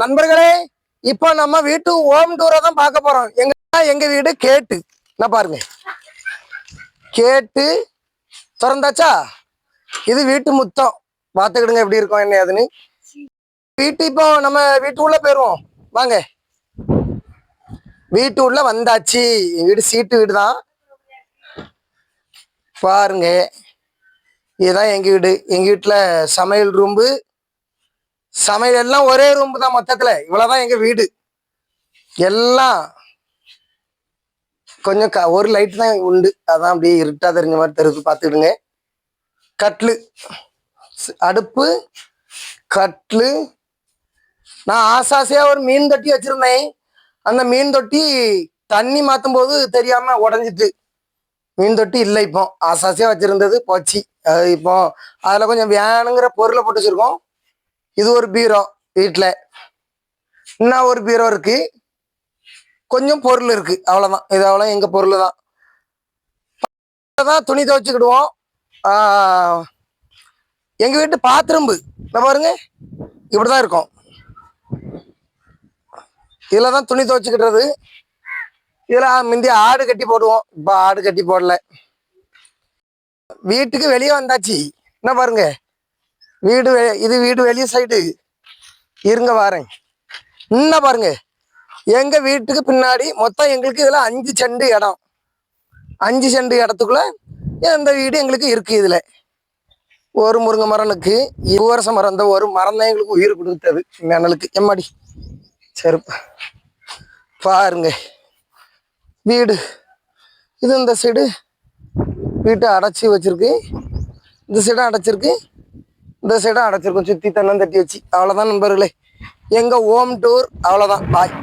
நண்பர்களே, இப்போ நம்ம வீட்டு ஹோம் டூரை தான் பார்க்க போறோம். எங்க வீடு கேட்டு நான் பாருங்க, கேட்டு திறந்தாச்சா. இது வீட்டு முத்தம், பார்த்துக்கிடுங்க எப்படி இருக்கும் என்ன ஏதுன்னு. வீட்டு இப்போ நம்ம வீட்டு உள்ள போயிருவோம் வாங்க. வீட்டு உள்ள வந்தாச்சு. எங்க வீடு சீட்டு வீடு தான் பாருங்க. இதுதான் எங்க வீடு. எங்க வீட்டுல சமையல் ரூம்பு, சமையல் எல்லாம் ஒரே ரூம் தான். மொத்தத்துல இவ்வளவுதான் எங்க வீடு. எல்லாம் கொஞ்சம் ஒரு லைட் தான் உண்டு, அதான் அப்படியே இருட்டா தெரிஞ்ச மாதிரி தெரிஞ்சு பார்த்துக்கிடுங்க. கட்லு, அடுப்பு, கட்லு. நான் ஆசாசையா ஒரு மீன் தொட்டி வச்சிருந்தேன். அந்த மீன் தொட்டி தண்ணி மாத்தும் போது தெரியாம உடஞ்சிட்டு மீன் தொட்டி இல்லை. இப்போ ஆசாசியா வச்சிருந்தது போச்சு. இப்போ அதுல கொஞ்சம் வேணுங்கிற பொருளை போட்டு வச்சிருக்கோம். இது ஒரு பீரோ, வீட்டுல இன்னும் ஒரு பீரோ இருக்கு, கொஞ்சம் பொருள் இருக்கு, அவ்வளவுதான். இது அவ்வளோ எங்க பொருள் தான். துணி துவைச்சுக்கிடுவோம். எங்க வீட்டு பாத்ரூம்பு பாருங்க, இப்படிதான் இருக்கும். இதுலதான் துணி துவைச்சுக்கிட்டுறது. இதுல முந்தி ஆடு கட்டி போடுவோம், இப்ப ஆடு கட்டி போடல. வீட்டுக்கு வெளியே வந்தாச்சு. என்ன பாருங்க, வீடு இது வீடு வெளியே சைடு. இருங்க வாரேன். என்ன பாருங்க, எங்க வீட்டுக்கு பின்னாடி மொத்தம் எங்களுக்கு இதுல 5 செண்டு இடம். 5 செண்டு இடத்துக்குள்ள இந்த வீடு எங்களுக்கு இருக்கு. இதுல ஒரு முருங்கை மரனுக்கு 2 வருஷம் மரம், இந்த ஒரு மரம் தான் எங்களுக்கு உயிர் கொடுத்தது நிழலுக்கு. எம்மாடி செருப்பு பாருங்க. வீடு இது இந்த சைடு வீட்டை அடைச்சி வச்சிருக்கு, இந்த சைடும் அடைச்சிருக்கு, இந்த சைடும் அடைச்சிருக்கும். சுத்தி தண்ணம் தட்டி வச்சு. அவ்வளவுதான் நண்பர்களே, எங்க ஹோம் டூர் அவ்வளவுதான். பாய்.